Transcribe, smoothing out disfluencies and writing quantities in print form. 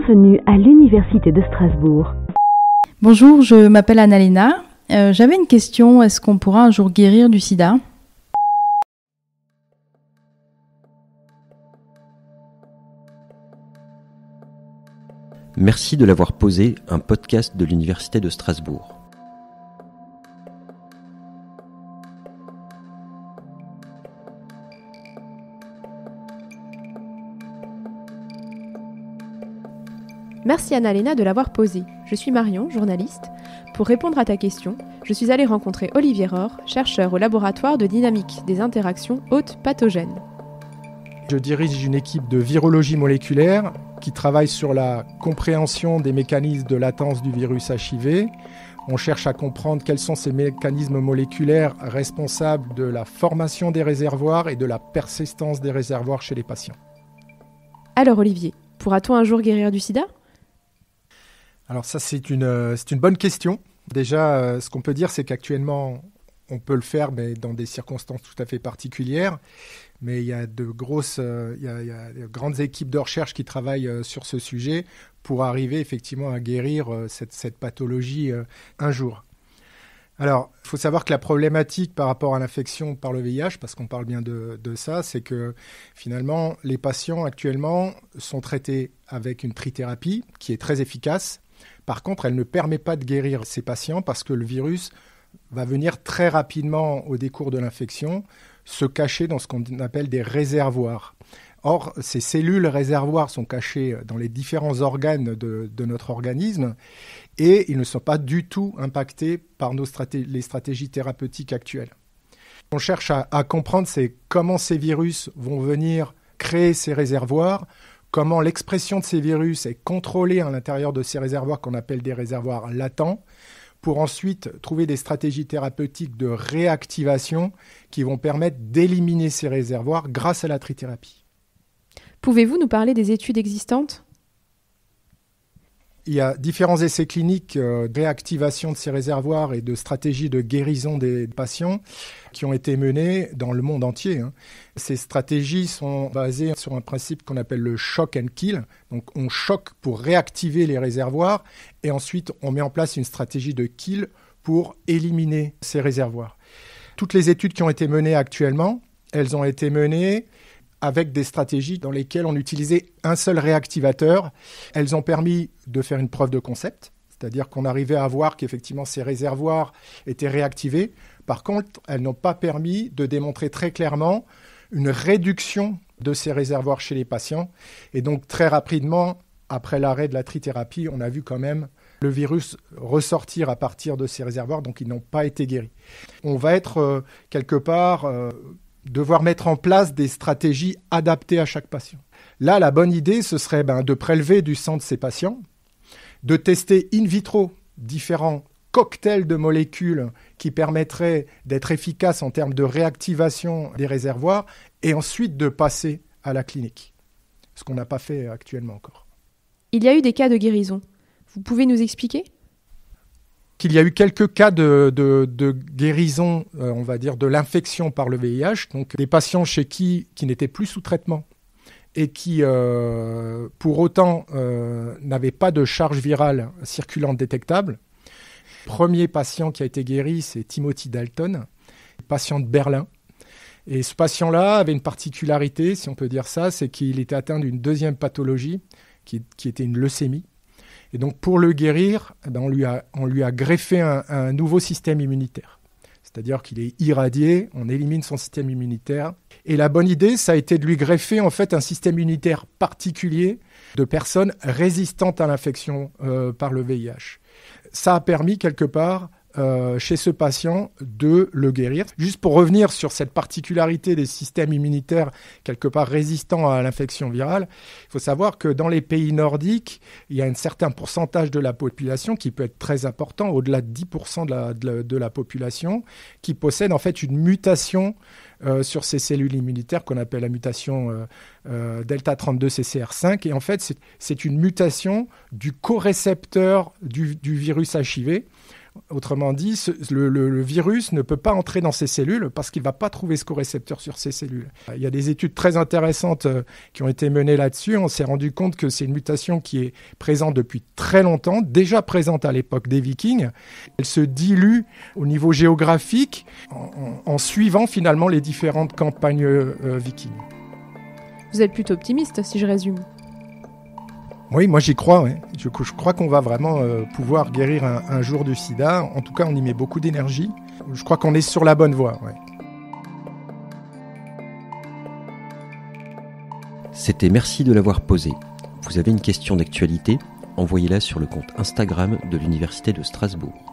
Bienvenue à l'Université de Strasbourg. Bonjour, je m'appelle Annalena. J'avais une question, est-ce qu'on pourra un jour guérir du sida ? Merci de l'avoir posé, un podcast de l'Université de Strasbourg. Merci Annalena de l'avoir posé. Je suis Marion, journaliste. Pour répondre à ta question, je suis allée rencontrer Olivier Rohr, chercheur au laboratoire de dynamique des interactions hôtes pathogènes. Je dirige une équipe de virologie moléculaire qui travaille sur la compréhension des mécanismes de latence du virus HIV. On cherche à comprendre quels sont ces mécanismes moléculaires responsables de la formation des réservoirs et de la persistance des réservoirs chez les patients. Alors Olivier, pourra-t-on un jour guérir du sida ? Alors ça, c'est une bonne question. Déjà, ce qu'on peut dire, c'est qu'actuellement, on peut le faire, mais dans des circonstances tout à fait particulières. Mais il y a de grandes équipes de recherche qui travaillent sur ce sujet pour arriver effectivement à guérir cette pathologie un jour. Alors, il faut savoir que la problématique par rapport à l'infection par le VIH, parce qu'on parle bien de ça, c'est que finalement, les patients actuellement sont traités avec une trithérapie qui est très efficace. Par contre, elle ne permet pas de guérir ces patients parce que le virus va venir très rapidement au décours de l'infection se cacher dans ce qu'on appelle des réservoirs. Or, ces cellules réservoirs sont cachées dans les différents organes de notre organisme et ils ne sont pas du tout impactés par les stratégies thérapeutiques actuelles. On cherche à comprendre c'est comment ces virus vont venir créer ces réservoirs, comment l'expression de ces virus est contrôlée à l'intérieur de ces réservoirs qu'on appelle des réservoirs latents, pour ensuite trouver des stratégies thérapeutiques de réactivation qui vont permettre d'éliminer ces réservoirs grâce à la trithérapie. Pouvez-vous nous parler des études existantes ? Il y a différents essais cliniques de réactivation de ces réservoirs et de stratégies de guérison des patients qui ont été menés dans le monde entier. Ces stratégies sont basées sur un principe qu'on appelle le shock and kill. Donc on choque pour réactiver les réservoirs et ensuite on met en place une stratégie de kill pour éliminer ces réservoirs. Toutes les études qui ont été menées actuellement, elles ont été menées avec des stratégies dans lesquelles on utilisait un seul réactivateur. Elles ont permis de faire une preuve de concept, c'est-à-dire qu'on arrivait à voir qu'effectivement ces réservoirs étaient réactivés. Par contre, elles n'ont pas permis de démontrer très clairement une réduction de ces réservoirs chez les patients. Et donc très rapidement, après l'arrêt de la trithérapie, on a vu quand même le virus ressortir à partir de ces réservoirs, donc ils n'ont pas été guéris. On va être quelque part devoir mettre en place des stratégies adaptées à chaque patient. Là, la bonne idée, ce serait de prélever du sang de ces patients, de tester in vitro différents cocktails de molécules qui permettraient d'être efficaces en termes de réactivation des réservoirs et ensuite de passer à la clinique, ce qu'on n'a pas fait actuellement encore. Il y a eu des cas de guérison. Vous pouvez nous expliquer ? Qu'il y a eu quelques cas de guérison, on va dire, de l'infection par le VIH, donc des patients chez qui n'étaient plus sous traitement et qui, pour autant, n'avaient pas de charge virale circulante détectable. Le premier patient qui a été guéri, c'est Timothy Dalton, patient de Berlin. Et ce patient-là avait une particularité, si on peut dire ça, c'est qu'il était atteint d'une deuxième pathologie, qui était une leucémie. Et donc, pour le guérir, on lui a greffé un nouveau système immunitaire. C'est-à-dire qu'il est irradié, on élimine son système immunitaire. Et la bonne idée, ça a été de lui greffer en fait un système immunitaire particulier de personnes résistantes à l'infection par le VIH. Ça a permis quelque part chez ce patient de le guérir. Juste pour revenir sur cette particularité des systèmes immunitaires quelque part résistants à l'infection virale, il faut savoir que dans les pays nordiques, il y a un certain pourcentage de la population qui peut être très important, au-delà de 10% de la population, qui possède en fait une mutation sur ces cellules immunitaires qu'on appelle la mutation delta 32 CCR5. Et en fait, c'est une mutation du corécepteur du virus HIV. Autrement dit, le virus ne peut pas entrer dans ces cellules parce qu'il ne va pas trouver ce corécepteur sur ces cellules. Il y a des études très intéressantes qui ont été menées là-dessus. On s'est rendu compte que c'est une mutation qui est présente depuis très longtemps, déjà présente à l'époque des Vikings. Elle se dilue au niveau géographique en suivant finalement les différentes campagnes vikings. Vous êtes plutôt optimiste, si je résume. Oui, moi j'y crois. Ouais. Je crois qu'on va vraiment pouvoir guérir un jour du sida. En tout cas, on y met beaucoup d'énergie. Je crois qu'on est sur la bonne voie. Ouais. C'était Merci de l'avoir posé. Vous avez une question d'actualité ? Envoyez-la sur le compte Instagram de l'Université de Strasbourg.